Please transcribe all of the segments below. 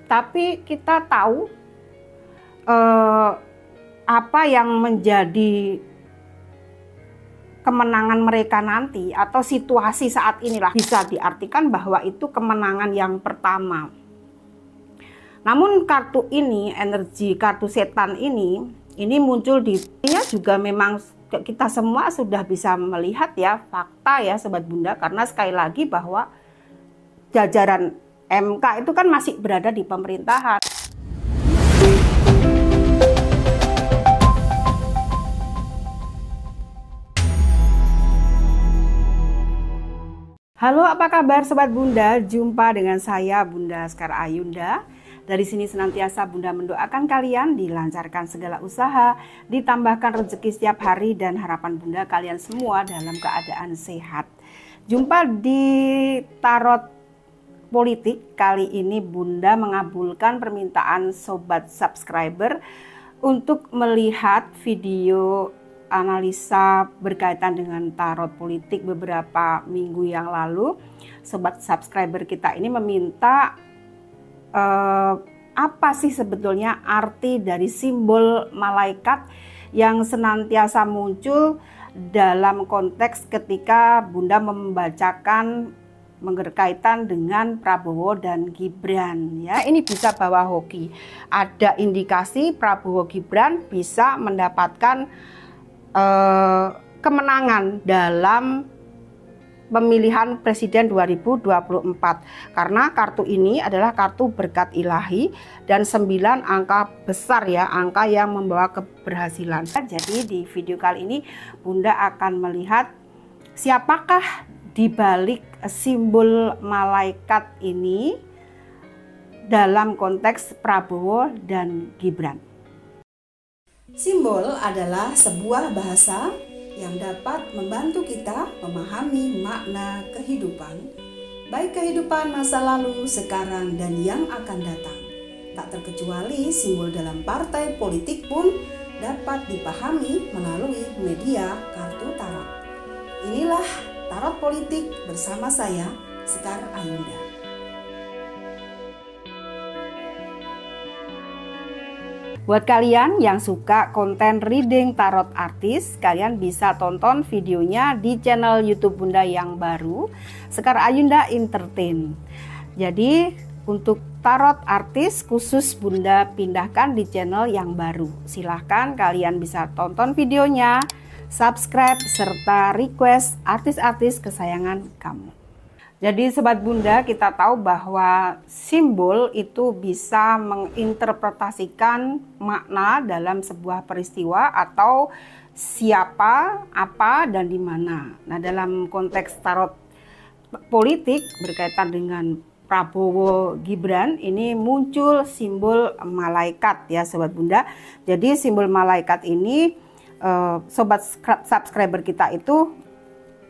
tapi kita tahu apa yang menjadi kemenangan mereka nanti atau situasi saat inilah bisa diartikan bahwa itu kemenangan yang pertama. Namun kartu ini, energi kartu setan ini muncul di sini juga memang kita semua sudah bisa melihat ya, fakta ya Sobat Bunda, karena sekali lagi bahwa jajaran MK itu kan masih berada di pemerintahan. Halo, apa kabar Sobat Bunda? Jumpa dengan saya Bunda Sekar Ayunda. Dari sini senantiasa Bunda mendoakan kalian dilancarkan segala usaha, ditambahkan rezeki setiap hari, dan harapan Bunda kalian semua dalam keadaan sehat. Jumpa di tarot politik. Kali ini Bunda mengabulkan permintaan Sobat subscriber untuk melihat video analisa berkaitan dengan tarot politik beberapa minggu yang lalu. Sobat subscriber kita ini meminta apa sih sebetulnya arti dari simbol malaikat yang senantiasa muncul dalam konteks ketika Bunda membacakan berkaitan dengan Prabowo dan Gibran ya. Ini bisa bawa hoki. Ada indikasi Prabowo Gibran bisa mendapatkan kemenangan dalam pemilihan presiden 2024 karena kartu ini adalah kartu berkat ilahi dan 9 angka besar ya, angka yang membawa keberhasilan. Jadi di video kali ini Bunda akan melihat siapakah di balik simbol malaikat ini dalam konteks Prabowo dan Gibran. Simbol adalah sebuah bahasa yang dapat membantu kita memahami makna kehidupan, baik kehidupan masa lalu, sekarang, dan yang akan datang. Tak terkecuali simbol dalam partai politik pun dapat dipahami melalui media kartu tarot. Inilah tarot politik bersama saya, Sekar Ayunda. Buat kalian yang suka konten reading tarot artis, kalian bisa tonton videonya di channel YouTube Bunda yang baru, Sekar Ayunda Entertain. Jadi untuk tarot artis khusus Bunda pindahkan di channel yang baru. Silahkan kalian bisa tonton videonya, subscribe, serta request artis-artis kesayangan kamu. Jadi Sobat Bunda, kita tahu bahwa simbol itu bisa menginterpretasikan makna dalam sebuah peristiwa atau siapa, apa, dan di mana. Nah, dalam konteks tarot politik berkaitan dengan Prabowo Gibran ini muncul simbol malaikat ya Sobat Bunda. Jadi simbol malaikat ini Sobat subscriber kita itu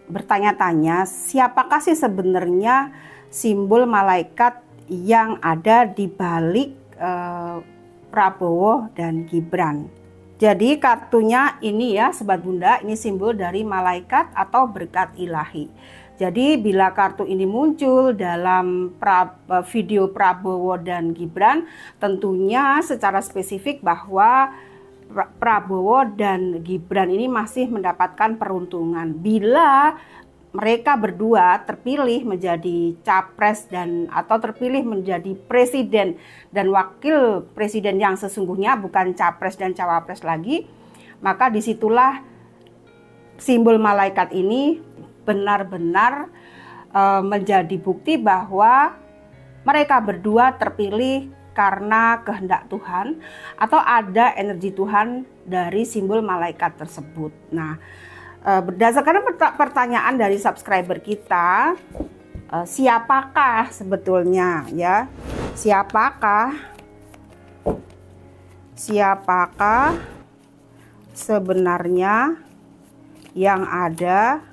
bertanya-tanya siapakah sih sebenarnya simbol malaikat yang ada di balik Prabowo dan Gibran. Jadi kartunya ini ya Sobat Bunda, ini simbol dari malaikat atau berkat ilahi. Jadi bila kartu ini muncul dalam video Prabowo dan Gibran, tentunya secara spesifik bahwa Prabowo dan Gibran ini masih mendapatkan peruntungan bila mereka berdua terpilih menjadi capres dan atau terpilih menjadi presiden dan wakil presiden yang sesungguhnya, bukan capres dan cawapres lagi, maka disitulah simbol malaikat ini benar-benar menjadi bukti bahwa mereka berdua terpilih karena kehendak Tuhan atau ada energi Tuhan dari simbol malaikat tersebut. Nah, berdasarkan pertanyaan dari subscriber kita, siapakah sebetulnya ya? Siapakah sebenarnya yang ada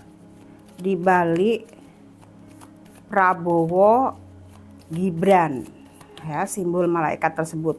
di balik Prabowo Gibran? Ya, simbol malaikat tersebut.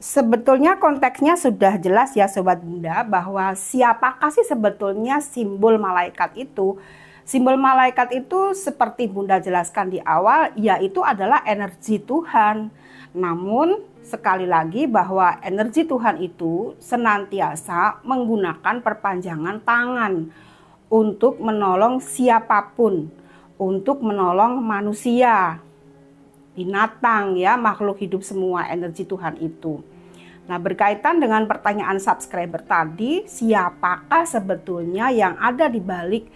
Sebetulnya konteksnya sudah jelas ya Sobat Bunda, bahwa siapakah sih sebetulnya simbol malaikat itu. Simbol malaikat itu seperti Bunda jelaskan di awal, yaitu adalah energi Tuhan. Namun sekali lagi bahwa energi Tuhan itu senantiasa menggunakan perpanjangan tangan untuk menolong siapapun, untuk menolong manusia, binatang ya, makhluk hidup semua, energi Tuhan itu. Nah, berkaitan dengan pertanyaan subscriber tadi, siapakah sebetulnya yang ada di balik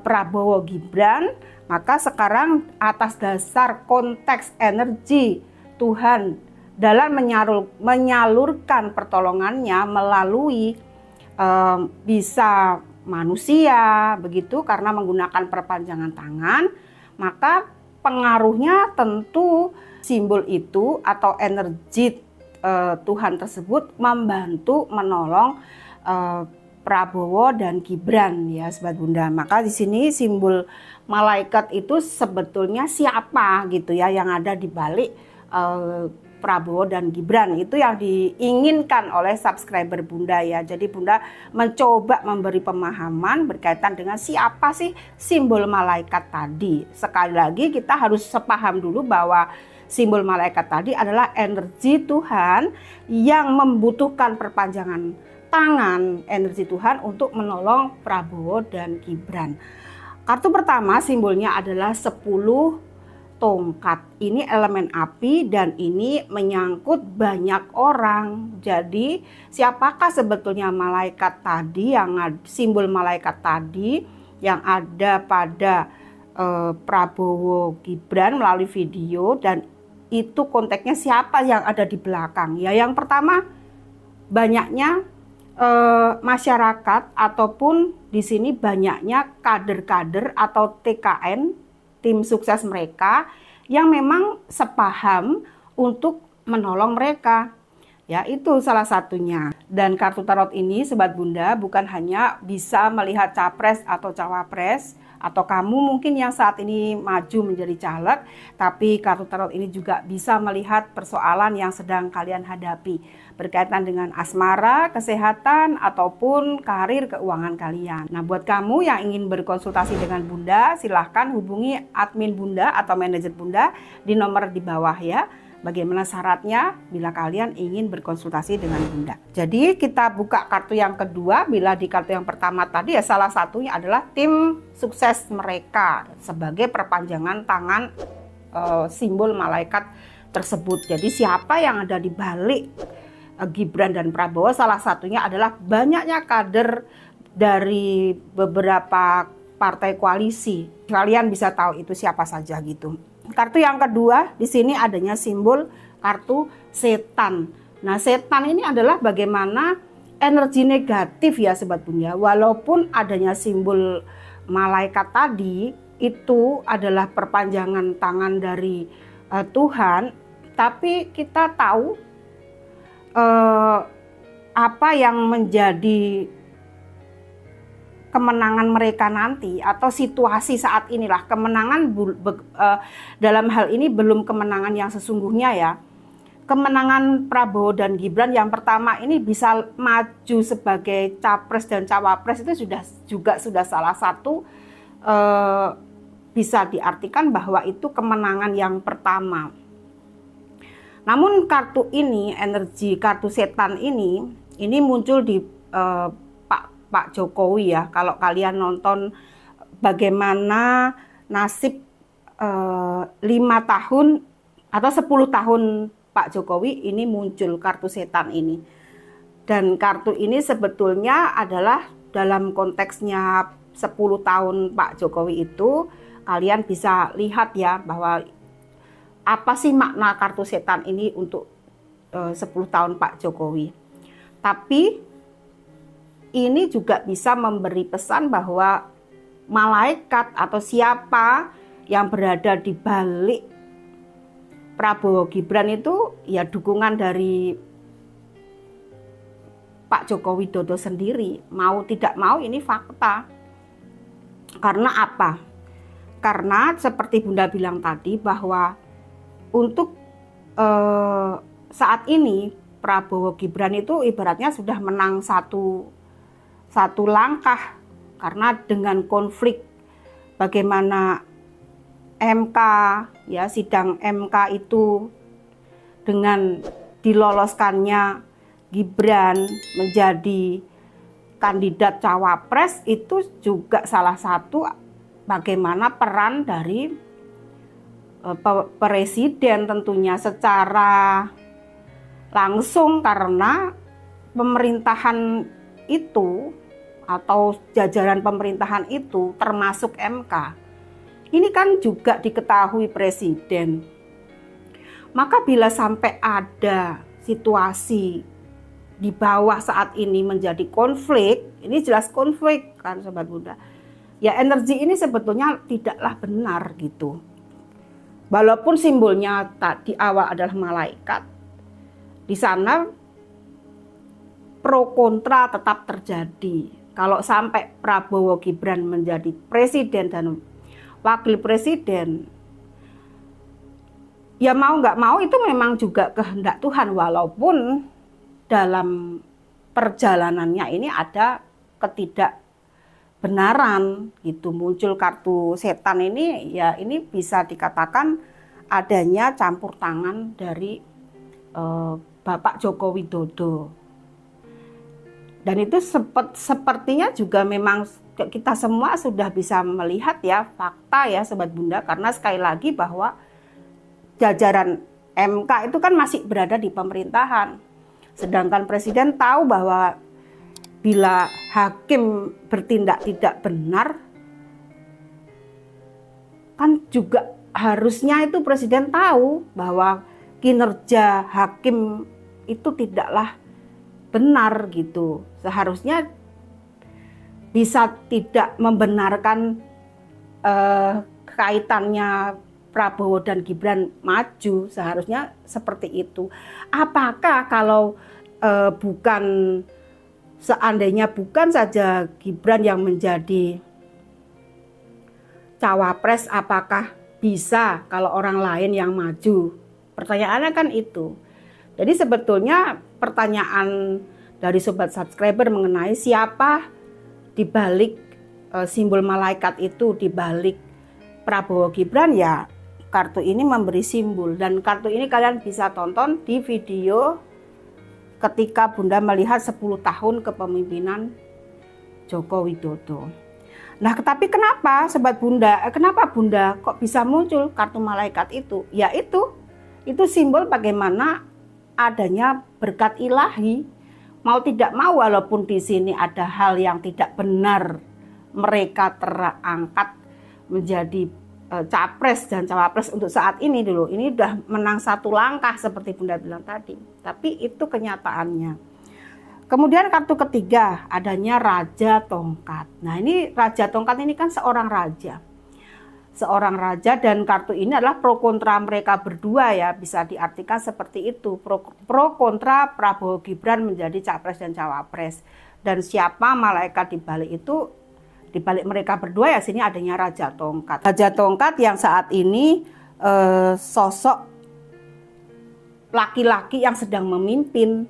Prabowo Gibran? Maka sekarang atas dasar konteks energi Tuhan dalam menyalurkan pertolongannya melalui bisa manusia begitu, karena menggunakan perpanjangan tangan, maka pengaruhnya tentu simbol itu atau energi Tuhan tersebut membantu menolong Prabowo dan Gibran ya Sobat Bunda. Maka di sini simbol malaikat itu sebetulnya siapa gitu ya yang ada di balik Prabowo dan Gibran, itu yang diinginkan oleh subscriber Bunda ya. Jadi Bunda mencoba memberi pemahaman berkaitan dengan siapa sih simbol malaikat tadi. Sekali lagi kita harus sepaham dulu bahwa simbol malaikat tadi adalah energi Tuhan yang membutuhkan perpanjangan tangan energi Tuhan untuk menolong Prabowo dan Gibran. Kartu pertama simbolnya adalah 10 tongkat. Ini elemen api dan ini menyangkut banyak orang. Jadi siapakah sebetulnya malaikat tadi, yang simbol malaikat tadi yang ada pada Prabowo Gibran melalui video, dan itu konteksnya siapa yang ada di belakang. Ya, yang pertama banyaknya masyarakat ataupun di sini banyaknya kader-kader atau TKN, tim sukses mereka yang memang sepaham untuk menolong mereka. Ya, itu salah satunya. Dan kartu tarot ini Sobat Bunda bukan hanya bisa melihat capres atau cawapres, atau kamu mungkin yang saat ini maju menjadi caleg, tapi kartu tarot ini juga bisa melihat persoalan yang sedang kalian hadapi berkaitan dengan asmara, kesehatan, ataupun karir keuangan kalian. Nah, buat kamu yang ingin berkonsultasi dengan Bunda, silahkan hubungi admin Bunda atau manajer Bunda di nomor di bawah ya. Bagaimana syaratnya bila kalian ingin berkonsultasi dengan Bunda. Jadi kita buka kartu yang kedua. Bila di kartu yang pertama tadi ya salah satunya adalah tim sukses mereka sebagai perpanjangan tangan simbol malaikat tersebut. Jadi siapa yang ada di balik Gibran dan Prabowo? Salah satunya adalah banyaknya kader dari beberapa partai koalisi. Kalian bisa tahu itu siapa saja gitu. Kartu yang kedua di sini adanya simbol kartu setan. Nah, setan ini adalah bagaimana energi negatif ya Sobat Bunda. Walaupun adanya simbol malaikat tadi itu adalah perpanjangan tangan dari Tuhan, tapi kita tahu apa yang menjadi kemenangan mereka nanti atau situasi saat inilah. Kemenangan dalam hal ini belum kemenangan yang sesungguhnya ya. Kemenangan Prabowo dan Gibran yang pertama ini bisa maju sebagai capres dan cawapres itu sudah salah satu bisa diartikan bahwa itu kemenangan yang pertama. Namun kartu ini, energi kartu setan ini muncul di Pak Jokowi ya. Kalau kalian nonton bagaimana nasib 5 tahun atau 10 tahun Pak Jokowi, ini muncul kartu setan ini. Dan kartu ini sebetulnya adalah dalam konteksnya 10 tahun Pak Jokowi itu, kalian bisa lihat ya bahwa apa sih makna kartu setan ini untuk 10 tahun Pak Jokowi. Tapi ini juga bisa memberi pesan bahwa malaikat atau siapa yang berada di balik Prabowo Gibran itu ya dukungan dari Pak Joko Widodo sendiri. Mau tidak mau ini fakta. Karena apa? Karena seperti Bunda bilang tadi bahwa untuk saat ini Prabowo Gibran itu ibaratnya sudah menang satu langkah, karena dengan konflik bagaimana MK, ya sidang MK itu dengan diloloskannya Gibran menjadi kandidat cawapres, itu juga salah satu bagaimana peran dari presiden tentunya secara langsung, karena pemerintahan itu atau jajaran pemerintahan itu termasuk MK. Ini kan juga diketahui presiden. Maka bila sampai ada situasi di bawah saat ini menjadi konflik, ini jelas konflik kan Sobat Bunda. Ya energi ini sebetulnya tidaklah benar gitu. Walaupun simbolnya di awal adalah malaikat, di sana pro kontra tetap terjadi. Kalau sampai Prabowo Gibran menjadi presiden dan wakil presiden, ya mau nggak mau itu memang juga kehendak Tuhan, walaupun dalam perjalanannya ini ada ketidakbenaran gitu, muncul kartu setan ini, ya ini bisa dikatakan adanya campur tangan dari Bapak Joko Widodo. Dan itu sepertinya juga memang kita semua sudah bisa melihat ya fakta ya Sobat Bunda, karena sekali lagi bahwa jajaran MK itu kan masih berada di pemerintahan. Sedangkan presiden tahu bahwa bila hakim bertindak tidak benar, kan juga harusnya itu presiden tahu bahwa kinerja hakim itu tidaklah benar gitu. Seharusnya bisa tidak membenarkan kaitannya Prabowo dan Gibran maju, seharusnya seperti itu. Apakah kalau seandainya bukan saja Gibran yang menjadi cawapres, apakah bisa kalau orang lain yang maju? Pertanyaannya kan itu. Jadi sebetulnya pertanyaan dari sobat subscriber mengenai siapa dibalik simbol malaikat itu, dibalik Prabowo Gibran, ya kartu ini memberi simbol. Dan kartu ini kalian bisa tonton di video ketika Bunda melihat 10 tahun kepemimpinan Joko Widodo. Nah, tapi kenapa Sobat Bunda, kenapa Bunda kok bisa muncul kartu malaikat itu? Ya itu simbol bagaimana adanya berkat ilahi. Mau tidak mau, walaupun di sini ada hal yang tidak benar, mereka terangkat menjadi capres dan cawapres untuk saat ini dulu. Ini udah menang satu langkah seperti Bunda bilang tadi. Tapi itu kenyataannya. Kemudian kartu ketiga, adanya Raja Tongkat. Nah ini Raja Tongkat ini kan seorang raja. Seorang raja, dan kartu ini adalah pro kontra mereka berdua ya. Bisa diartikan seperti itu. Pro kontra Prabowo Gibran menjadi capres dan cawapres. Dan siapa malaikat di balik itu? Di balik mereka berdua ya sini adanya Raja Tongkat. Raja Tongkat yang saat ini sosok laki-laki yang sedang memimpin.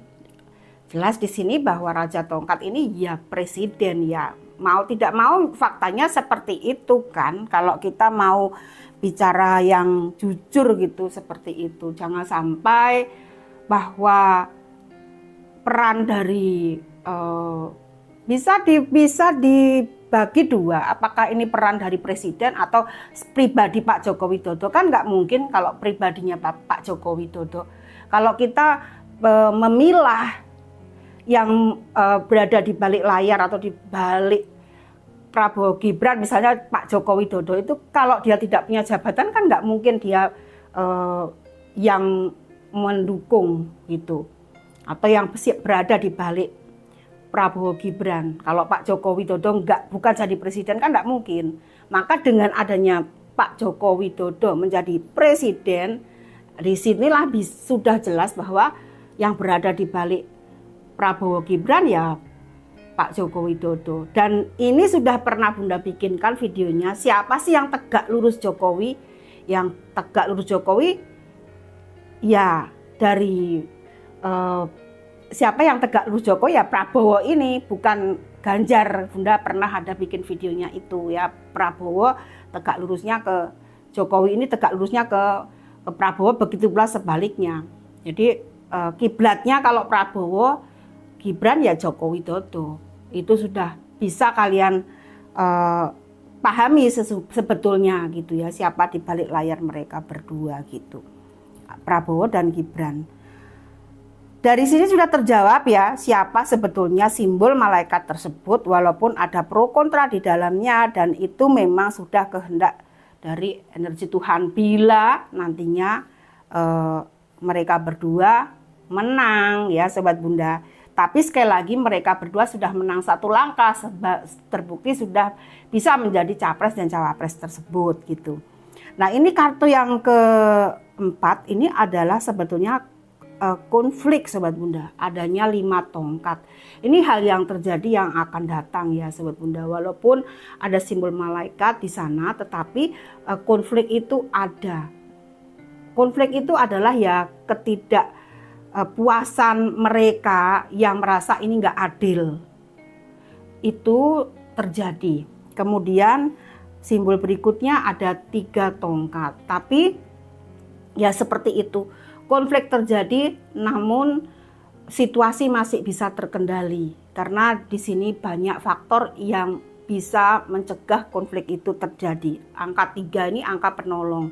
Jelas di sini bahwa Raja Tongkat ini ya presiden ya. Mau tidak mau faktanya seperti itu kan. Kalau kita mau bicara yang jujur gitu seperti itu. Jangan sampai bahwa peran dari bisa dibagi dua, apakah ini peran dari presiden atau pribadi Pak Joko Widodo. Kan nggak mungkin kalau pribadinya Pak Joko Widodo. Kalau kita memilah yang berada di balik layar atau di balik Prabowo Gibran, misalnya Pak Joko Widodo itu, kalau dia tidak punya jabatan kan nggak mungkin dia yang mendukung gitu, atau yang berada di balik Prabowo Gibran. Kalau Pak Joko Widodo bukan jadi presiden kan nggak mungkin. Maka dengan adanya Pak Joko Widodo menjadi presiden, disinilah sudah jelas bahwa yang berada di balik Prabowo Gibran ya Pak Joko Widodo. Dan ini sudah pernah Bunda bikinkan videonya, siapa sih yang tegak lurus Jokowi. Yang tegak lurus Jokowi ya dari siapa yang tegak lurus Jokowi ya Prabowo ini, bukan Ganjar. Bunda pernah ada bikin videonya itu ya, Prabowo tegak lurusnya ke Jokowi, ini tegak lurusnya ke Prabowo, begitu pula sebaliknya. Jadi kiblatnya kalau Prabowo Gibran ya Joko Widodo. Itu sudah bisa kalian pahami sebetulnya gitu ya, siapa di balik layar mereka berdua gitu, Prabowo dan Gibran. Dari sini sudah terjawab ya siapa sebetulnya simbol malaikat tersebut, walaupun ada pro kontra di dalamnya, dan itu memang sudah kehendak dari energi Tuhan bila nantinya mereka berdua menang ya Sobat Bunda. Tapi sekali lagi mereka berdua sudah menang satu langkah, terbukti sudah bisa menjadi capres dan cawapres tersebut gitu. Nah ini kartu yang keempat ini adalah sebetulnya konflik Sobat Bunda, adanya 5 tongkat. Ini hal yang terjadi yang akan datang ya Sobat Bunda. Walaupun ada simbol malaikat di sana, tetapi konflik itu ada. Konflik itu adalah ya ketidakpuasan mereka yang merasa ini nggak adil. Itu terjadi. Kemudian simbol berikutnya ada 3 tongkat. Tapi ya seperti itu. Konflik terjadi, namun situasi masih bisa terkendali karena di sini banyak faktor yang bisa mencegah konflik itu terjadi. Angka 3 ini angka penolong.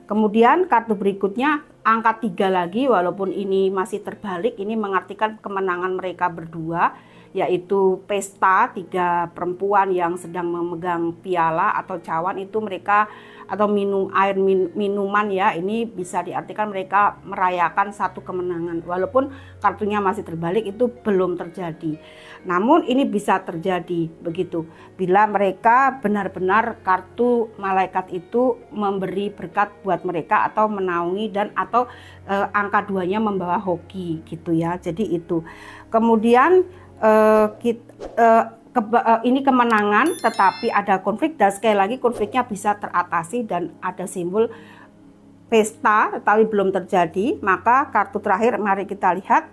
Kemudian kartu berikutnya angka 3 lagi, walaupun ini masih terbalik, ini mengartikan kemenangan mereka berdua, yaitu pesta 3 perempuan yang sedang memegang piala atau cawan itu mereka, atau minuman ya, ini bisa diartikan mereka merayakan satu kemenangan. Walaupun kartunya masih terbalik, itu belum terjadi. Namun ini bisa terjadi begitu bila mereka benar-benar kartu malaikat itu memberi berkat buat mereka atau menaungi dan atau angka 2-nya membawa hoki gitu ya. Jadi itu. Kemudian ini kemenangan, tetapi ada konflik, dan sekali lagi konfliknya bisa teratasi dan ada simbol pesta tetapi belum terjadi. Maka kartu terakhir mari kita lihat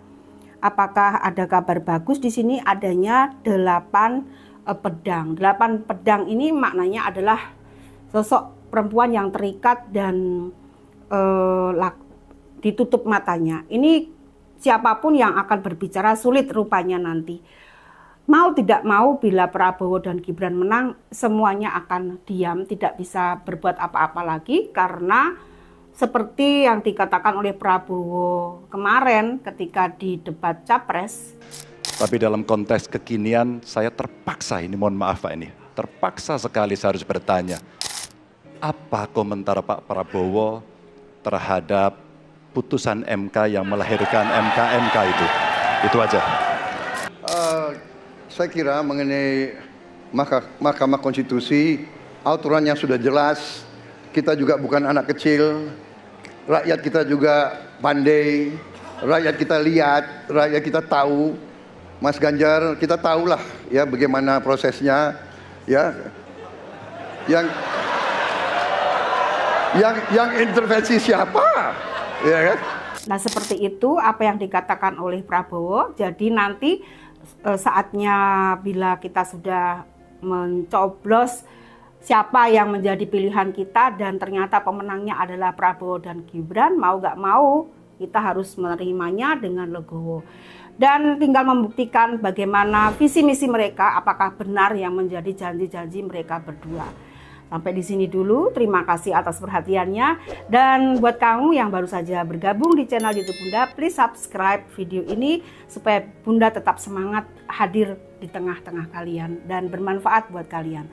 apakah ada kabar bagus. Di sini adanya 8 pedang. 8 pedang ini maknanya adalah sosok perempuan yang terikat dan ditutup matanya. Ini siapapun yang akan berbicara sulit rupanya nanti. Mau tidak mau bila Prabowo dan Gibran menang, semuanya akan diam, tidak bisa berbuat apa-apa lagi, karena seperti yang dikatakan oleh Prabowo kemarin ketika di debat Capres. Tapi dalam konteks kekinian saya terpaksa, ini mohon maaf Pak, ini terpaksa sekali saya harus bertanya. Apa komentar Pak Prabowo terhadap putusan MK yang melahirkan MK itu? Itu aja. Saya kira mengenai Mahkamah Konstitusi, aturannya sudah jelas. Kita juga bukan anak kecil, rakyat kita juga pandai, rakyat kita lihat, rakyat kita tahu. Mas Ganjar, kita tahulah ya bagaimana prosesnya, ya. Yang intervensi siapa, ya kan? Nah seperti itu apa yang dikatakan oleh Prabowo. Jadi nanti saatnya bila kita sudah mencoblos siapa yang menjadi pilihan kita dan ternyata pemenangnya adalah Prabowo dan Gibran, mau gak mau kita harus menerimanya dengan legowo. Dan tinggal membuktikan bagaimana visi misi mereka, apakah benar yang menjadi janji-janji mereka berdua. Sampai di sini dulu, terima kasih atas perhatiannya. Dan buat kamu yang baru saja bergabung di channel YouTube Bunda, please subscribe video ini supaya Bunda tetap semangat hadir di tengah-tengah kalian dan bermanfaat buat kalian.